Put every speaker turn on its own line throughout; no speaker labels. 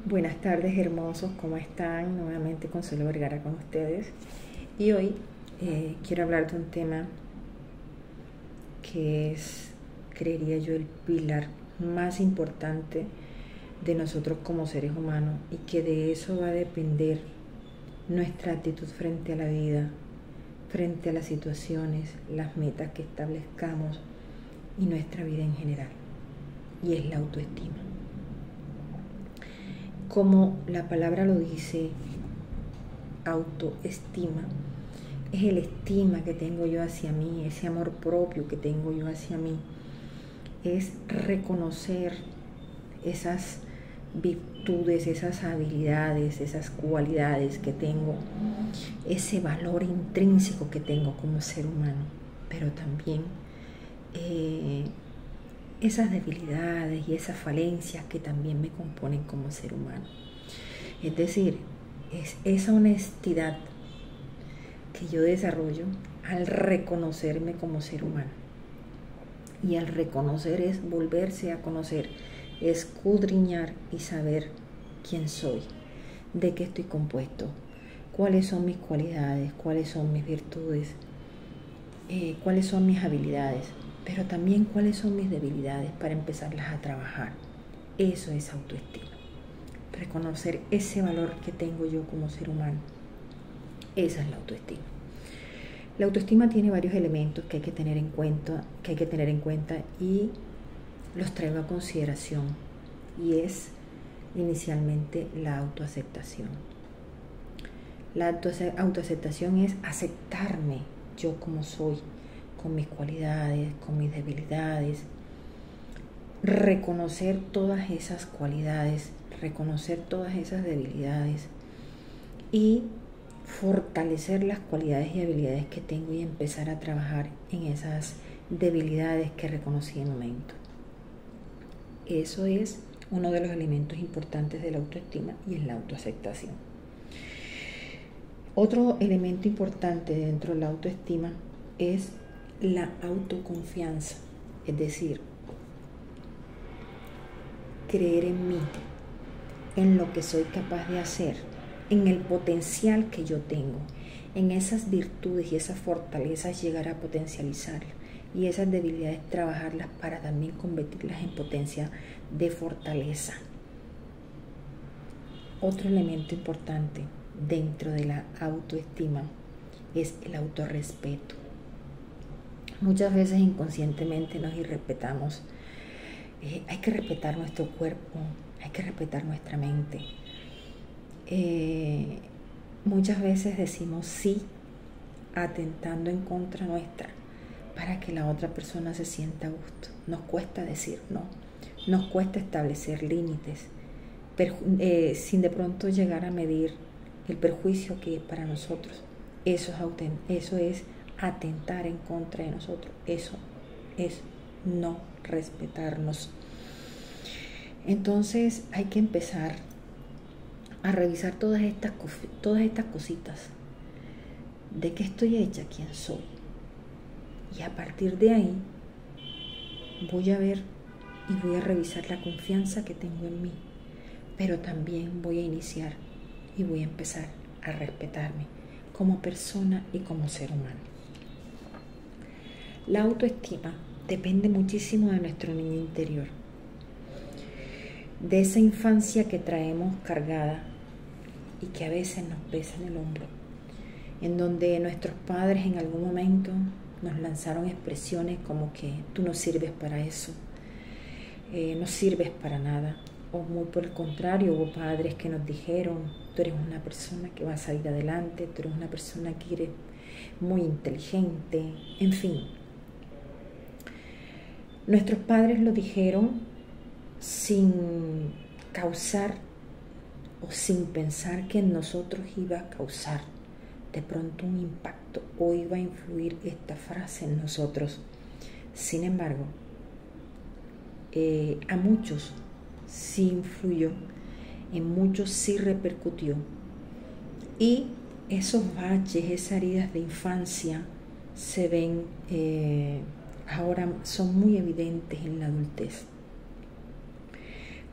Buenas tardes, hermosos, ¿cómo están? Nuevamente Consuelo Vergara con ustedes. Y hoy quiero hablar de un tema que es, creería yo, el pilar más importante de nosotros como seres humanos y que de eso va a depender nuestra actitud frente a la vida, frente a las situaciones, las metas que establezcamos y nuestra vida en general. Y es la autoestima. Como la palabra lo dice, autoestima, es el estima que tengo yo hacia mí, ese amor propio que tengo yo hacia mí. Es reconocer esas virtudes, esas habilidades, esas cualidades que tengo, ese valor intrínseco que tengo como ser humano, pero también esas debilidades y esas falencias que también me componen como ser humano. Es decir, es esa honestidad que yo desarrollo al reconocerme como ser humano. Y al reconocer es volverse a conocer, escudriñar y saber quién soy, de qué estoy compuesto, cuáles son mis cualidades, cuáles son mis virtudes, cuáles son mis habilidades, pero también cuáles son mis debilidades para empezarlas a trabajar. Eso es autoestima. Reconocer ese valor que tengo yo como ser humano. Esa es la autoestima. La autoestima tiene varios elementos que hay que tener en cuenta, y los traigo a consideración. Y es inicialmente la autoaceptación. La autoaceptación es aceptarme yo como soy, con mis cualidades, con mis debilidades, reconocer todas esas cualidades, reconocer todas esas debilidades y fortalecer las cualidades y habilidades que tengo y empezar a trabajar en esas debilidades que reconocí en el momento. Eso es uno de los elementos importantes de la autoestima y es la autoaceptación. Otro elemento importante dentro de la autoestima es la autoconfianza, es decir, creer en mí, en lo que soy capaz de hacer, en el potencial que yo tengo, en esas virtudes y esas fortalezas llegar a potencializar y esas debilidades trabajarlas para también convertirlas en potencia de fortaleza. Otro elemento importante dentro de la autoestima es el autorrespeto. Muchas veces inconscientemente nos irrespetamos. Hay que respetar nuestro cuerpo, hay que respetar nuestra mente. Muchas veces decimos sí atentando en contra nuestra para que la otra persona se sienta a gusto. Nos cuesta decir no, nos cuesta establecer límites, sin de pronto llegar a medir el perjuicio que es para nosotros. Eso es atentar en contra de nosotros. Eso es no respetarnos. Entonces hay que empezar a revisar todas estas cositas. ¿De qué estoy hecha? ¿Quién soy? Y a partir de ahí voy a ver y voy a revisar la confianza que tengo en mí. Pero también voy a iniciar y voy a empezar a respetarme como persona y como ser humano. La autoestima depende muchísimo de nuestro niño interior, de esa infancia que traemos cargada y que a veces nos pesa en el hombro, en donde nuestros padres en algún momento nos lanzaron expresiones como que tú no sirves para eso, no sirves para nada, o muy por el contrario, hubo padres que nos dijeron tú eres una persona que va a salir adelante, tú eres una persona que eres muy inteligente, en fin. Nuestros padres lo dijeron sin causar o sin pensar que en nosotros iba a causar de pronto un impacto o iba a influir esta frase en nosotros. Sin embargo, a muchos sí influyó, en muchos sí repercutió, y esos baches, esas heridas de infancia se ven ahora, son muy evidentes en la adultez.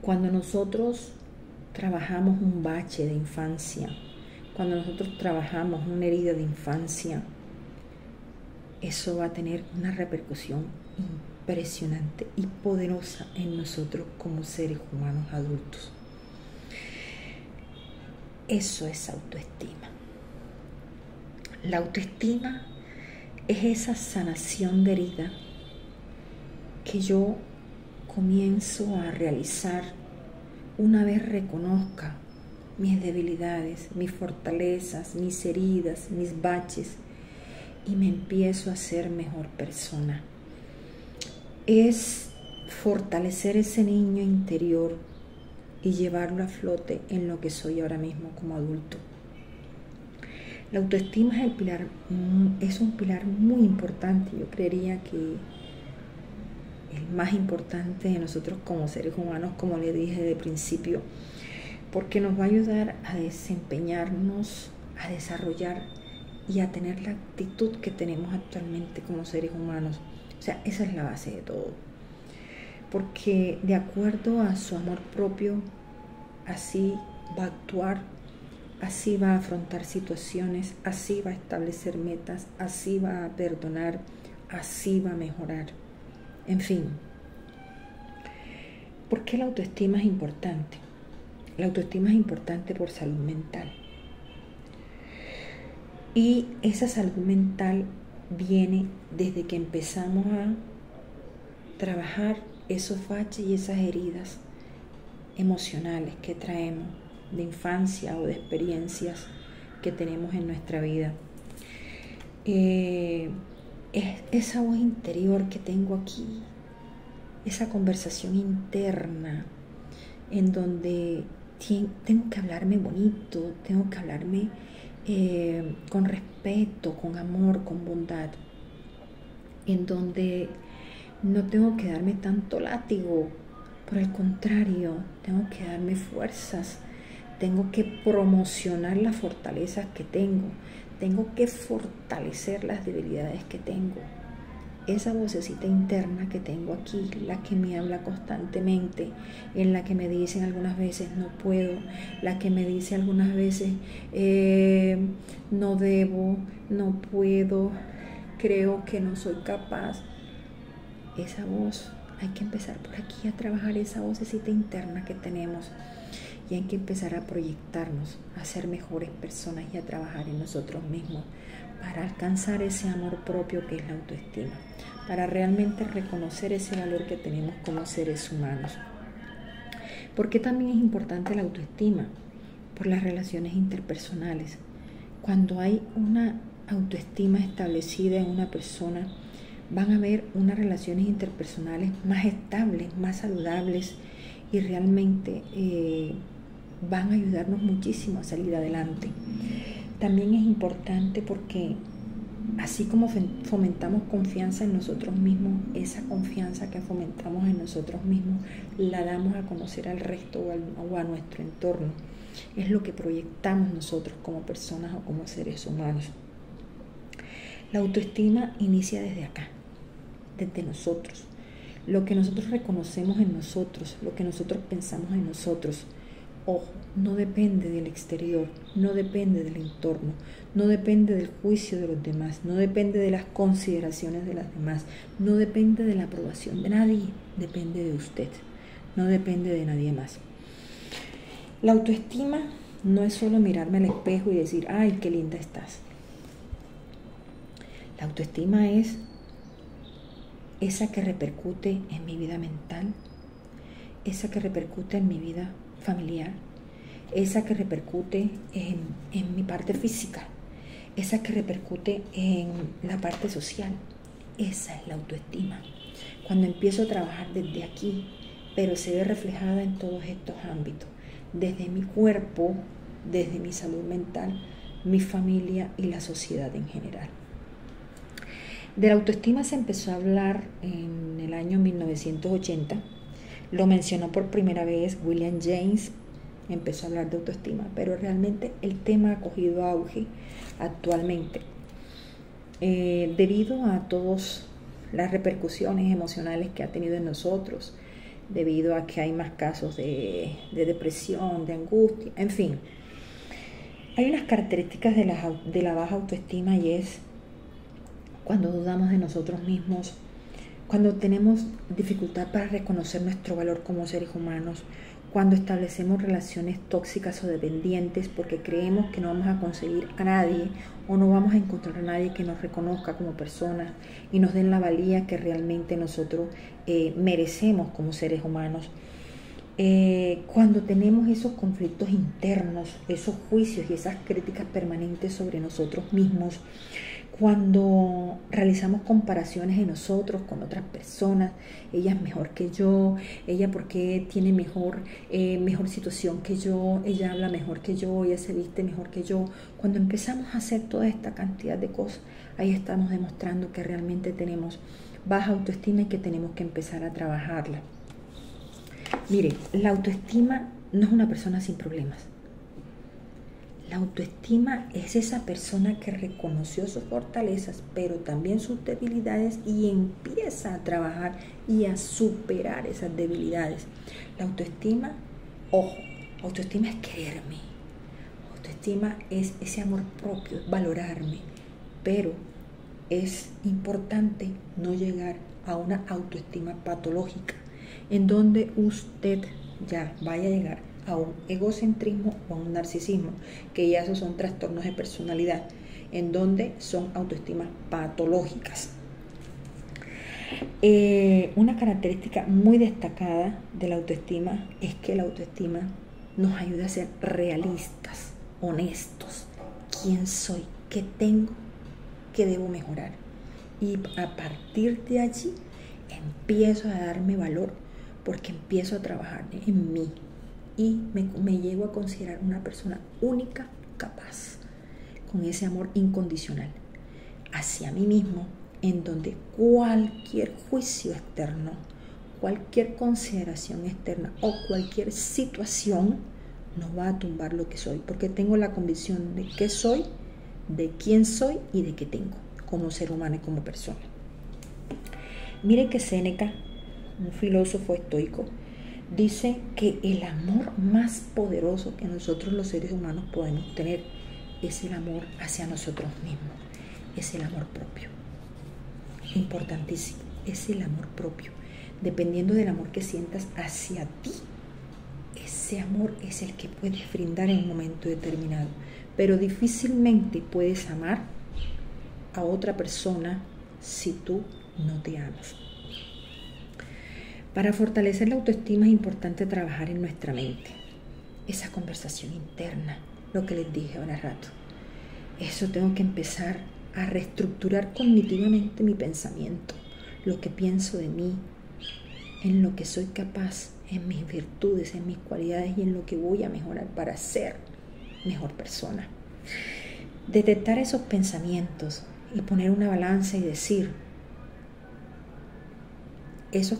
Cuando nosotros trabajamos un bache de infancia, cuando nosotros trabajamos una herida de infancia, eso va a tener una repercusión impresionante y poderosa en nosotros como seres humanos adultos. Eso es autoestima. La autoestima es esa sanación de herida que yo comienzo a realizar una vez reconozca mis debilidades, mis fortalezas, mis heridas, mis baches, y me empiezo a ser mejor persona. Es fortalecer ese niño interior y llevarlo a flote en lo que soy ahora mismo como adulto. La autoestima es un pilar muy importante. Yo creería que el más importante de nosotros como seres humanos, como le dije de principio, porque nos va a ayudar a desempeñarnos, a desarrollar y a tener la actitud que tenemos actualmente como seres humanos. O sea, esa es la base de todo. Porque de acuerdo a su amor propio, así va a actuar, así va a afrontar situaciones, así va a establecer metas, así va a perdonar, así va a mejorar. En fin, ¿por qué la autoestima es importante? La autoestima es importante por salud mental. Y esa salud mental viene desde que empezamos a trabajar esos baches y esas heridas emocionales que traemos de infancia o de experiencias que tenemos en nuestra vida. Es esa voz interior que tengo aquí, esa conversación interna en donde tengo que hablarme bonito, tengo que hablarme con respeto, con amor, con bondad, en donde no tengo que darme tanto látigo, por el contrario, tengo que darme fuerzas, tengo que promocionar las fortalezas que tengo que fortalecer las debilidades que tengo. Esa vocecita interna que tengo aquí, la que me habla constantemente, en la que me dicen algunas veces no puedo, la que me dice algunas veces no debo, no puedo, creo que no soy capaz. Esa voz, hay que empezar por aquí a trabajar esa vocecita interna que tenemos y hay que empezar a proyectarnos, a ser mejores personas y a trabajar en nosotros mismos para alcanzar ese amor propio que es la autoestima, para realmente reconocer ese valor que tenemos como seres humanos. ¿Por qué también es importante la autoestima? Por las relaciones interpersonales. Cuando hay una autoestima establecida en una persona, van a haber unas relaciones interpersonales más estables, más saludables y realmente van a ayudarnos muchísimo a salir adelante. También es importante porque así como fomentamos confianza en nosotros mismos, esa confianza que fomentamos en nosotros mismos la damos a conocer al resto o a nuestro entorno. Es lo que proyectamos nosotros como personas o como seres humanos. La autoestima inicia desde acá, desde nosotros. Lo que nosotros reconocemos en nosotros, lo que nosotros pensamos en nosotros. Ojo, no depende del exterior, no depende del entorno, no depende del juicio de los demás, no depende de las consideraciones de las demás, no depende de la aprobación de nadie, depende de usted, no depende de nadie más. La autoestima no es solo mirarme al espejo y decir, ay, qué linda estás. La autoestima es esa que repercute en mi vida mental, esa que repercute en mi vida familiar, esa que repercute en mi parte física, esa que repercute en la parte social. Esa es la autoestima. Cuando empiezo a trabajar desde aquí, pero se ve reflejada en todos estos ámbitos, desde mi cuerpo, desde mi salud mental, mi familia y la sociedad en general. De la autoestima se empezó a hablar en el año 1980. Lo mencionó por primera vez William James, empezó a hablar de autoestima, pero realmente el tema ha cogido auge actualmente debido a todas las repercusiones emocionales que ha tenido en nosotros, debido a que hay más casos de depresión, de angustia, en fin. Hay unas características de la baja autoestima y es cuando dudamos de nosotros mismos, cuando tenemos dificultad para reconocer nuestro valor como seres humanos, cuando establecemos relaciones tóxicas o dependientes porque creemos que no vamos a conseguir a nadie o no vamos a encontrar a nadie que nos reconozca como personas y nos den la valía que realmente nosotros merecemos como seres humanos. Cuando tenemos esos conflictos internos, esos juicios y esas críticas permanentes sobre nosotros mismos, cuando realizamos comparaciones de nosotros con otras personas, ella es mejor que yo, ella porque tiene mejor situación que yo, ella habla mejor que yo, ella se viste mejor que yo. Cuando empezamos a hacer toda esta cantidad de cosas, ahí estamos demostrando que realmente tenemos baja autoestima y que tenemos que empezar a trabajarla. Mire, la autoestima no es una persona sin problemas. La autoestima es esa persona que reconoció sus fortalezas, pero también sus debilidades y empieza a trabajar y a superar esas debilidades. La autoestima, ojo, autoestima es quererme. Autoestima es ese amor propio, es valorarme. Pero es importante no llegar a una autoestima patológica, en donde usted ya vaya a llegar a un egocentrismo o a un narcisismo, que ya esos son trastornos de personalidad, en donde son autoestimas patológicas. Una característica muy destacada de la autoestima es que la autoestima nos ayuda a ser realistas, honestos. ¿Quién soy? ¿Qué tengo? ¿Qué debo mejorar? Y a partir de allí empiezo a darme valor porque empiezo a trabajar en mí. Y me llego a considerar una persona única, capaz, con ese amor incondicional hacia mí mismo, en donde cualquier juicio externo, cualquier consideración externa o cualquier situación no va a tumbar lo que soy, porque tengo la convicción de qué soy, de quién soy y de qué tengo como ser humano y como persona. Mire que Séneca, un filósofo estoico, dice que el amor más poderoso que nosotros los seres humanos podemos tener es el amor hacia nosotros mismos, es el amor propio. Importantísimo, es el amor propio. Dependiendo del amor que sientas hacia ti, ese amor es el que puedes brindar en un momento determinado. Pero difícilmente puedes amar a otra persona si tú no te amas. Para fortalecer la autoestima es importante trabajar en nuestra mente. Esa conversación interna, lo que les dije ahora rato. Eso tengo que empezar a reestructurar cognitivamente mi pensamiento, lo que pienso de mí, en lo que soy capaz, en mis virtudes, en mis cualidades y en lo que voy a mejorar para ser mejor persona. Detectar esos pensamientos y poner una balanza y decir, esos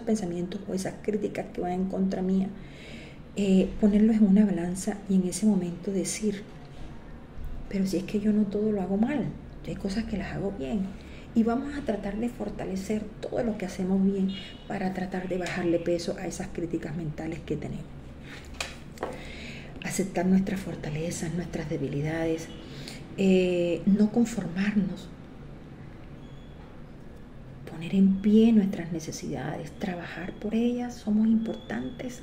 pensamientos o esas críticas que van en contra mía, ponerlos en una balanza y en ese momento decir, pero si es que yo no todo lo hago mal, hay cosas que las hago bien, y vamos a tratar de fortalecer todo lo que hacemos bien para tratar de bajarle peso a esas críticas mentales que tenemos. Aceptar nuestras fortalezas, nuestras debilidades, no conformarnos, poner en pie nuestras necesidades, trabajar por ellas, somos importantes.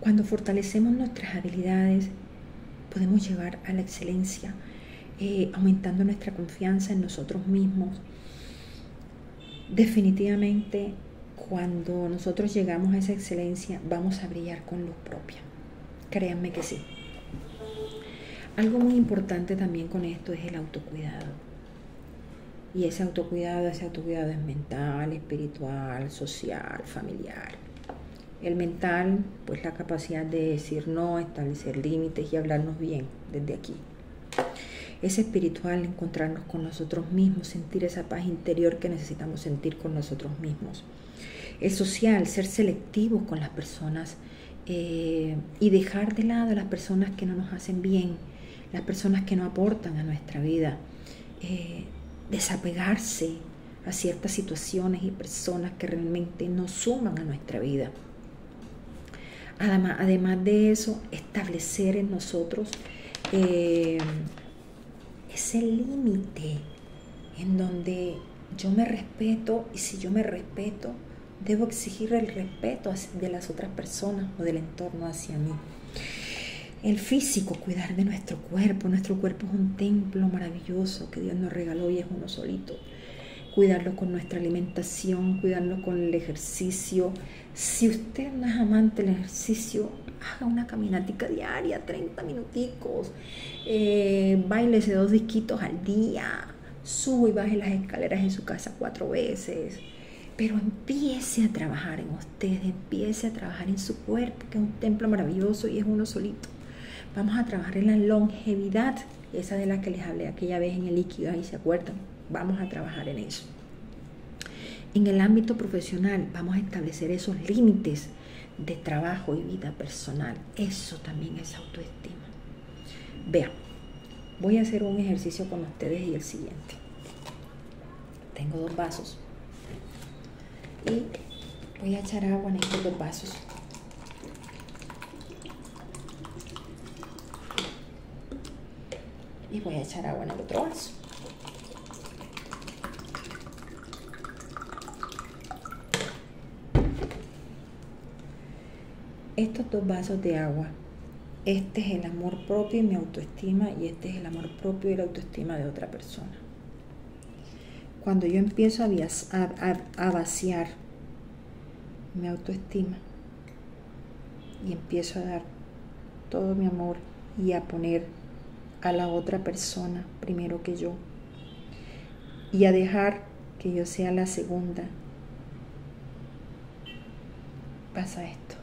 Cuando fortalecemos nuestras habilidades, podemos llegar a la excelencia, aumentando nuestra confianza en nosotros mismos. Definitivamente, cuando nosotros llegamos a esa excelencia, vamos a brillar con luz propia. Créanme que sí. Algo muy importante también con esto es el autocuidado. Y ese autocuidado es mental, espiritual, social, familiar. El mental, pues la capacidad de decir no, establecer límites y hablarnos bien desde aquí. Es espiritual, encontrarnos con nosotros mismos, sentir esa paz interior que necesitamos sentir con nosotros mismos. Es social, ser selectivos con las personas y dejar de lado a las personas que no nos hacen bien, las personas que no aportan a nuestra vida. Desapegarse a ciertas situaciones y personas que realmente nos suman a nuestra vida. Además de eso, establecer en nosotros ese límite en donde yo me respeto, y si yo me respeto, debo exigir el respeto de las otras personas o del entorno hacia mí. El físico, cuidar de nuestro cuerpo. Nuestro cuerpo es un templo maravilloso que Dios nos regaló y es uno solito. Cuidarlo con nuestra alimentación, cuidarlo con el ejercicio. Si usted no es amante del ejercicio, haga una caminatica diaria, 30 minuticos. Báilese 2 disquitos al día. Sube y baje las escaleras en su casa 4 veces. Pero empiece a trabajar en usted, empiece a trabajar en su cuerpo, que es un templo maravilloso y es uno solito. Vamos a trabajar en la longevidad, esa de la que les hablé aquella vez en el Ikigai, ¿se acuerdan? Vamos a trabajar en eso. En el ámbito profesional vamos a establecer esos límites de trabajo y vida personal. Eso también es autoestima. Vean, voy a hacer un ejercicio con ustedes y el siguiente. Tengo 2 vasos y voy a echar agua en estos 2 vasos. Y voy a echar agua en el otro vaso. Estos 2 vasos de agua, este es el amor propio y mi autoestima, y este es el amor propio y la autoestima de otra persona. Cuando yo empiezo a vaciar mi autoestima y empiezo a dar todo mi amor y a poner a la otra persona primero que yo, y a dejar que yo sea la segunda, pasa esto.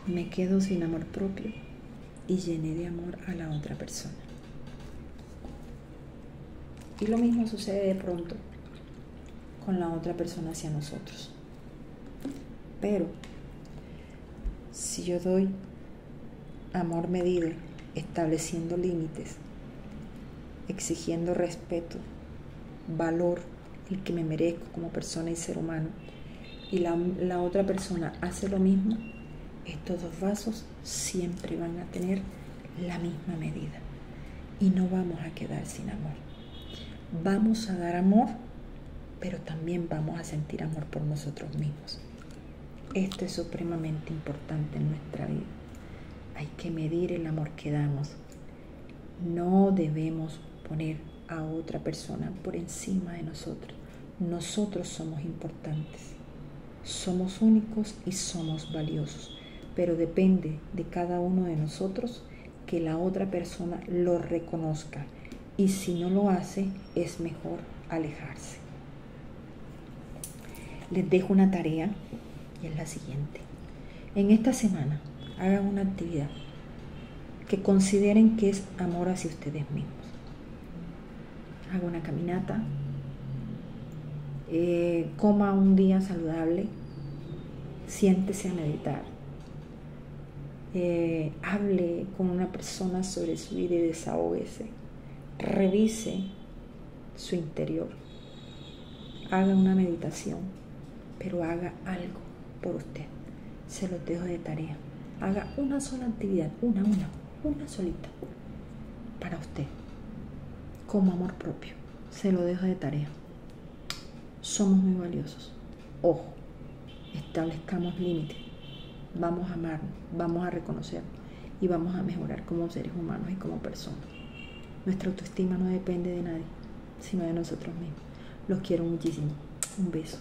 Me quedo sin amor propio y llené de amor a la otra persona. Y lo mismo sucede de pronto con la otra persona hacia nosotros. Pero si yo doy amor medido, estableciendo límites, exigiendo respeto, valor, el que me merezco como persona y ser humano, y la otra persona hace lo mismo, estos 2 vasos siempre van a tener la misma medida y no vamos a quedar sin amor. Vamos a dar amor, pero también vamos a sentir amor por nosotros mismos. Esto es supremamente importante en nuestra vida. Hay que medir el amor que damos. No debemos poner a otra persona por encima de nosotros. Nosotros somos importantes, somos únicos y somos valiosos, pero depende de cada uno de nosotros que la otra persona lo reconozca, y si no lo hace, es mejor alejarse. Les dejo una tarea y es la siguiente. En esta semana hagan una actividad que consideren que es amor hacia ustedes mismos. Haga una caminata, coma un día saludable, siéntese a meditar, hable con una persona sobre su vida y desahógese, revise su interior, haga una meditación, pero haga algo por usted. Se los dejo de tarea. Haga una sola actividad, una solita, para usted, como amor propio. Se lo dejo de tarea. Somos muy valiosos. Ojo, establezcamos límites. Vamos a amarnos, vamos a reconocernos y vamos a mejorar como seres humanos y como personas. Nuestra autoestima no depende de nadie, sino de nosotros mismos. Los quiero muchísimo. Un beso.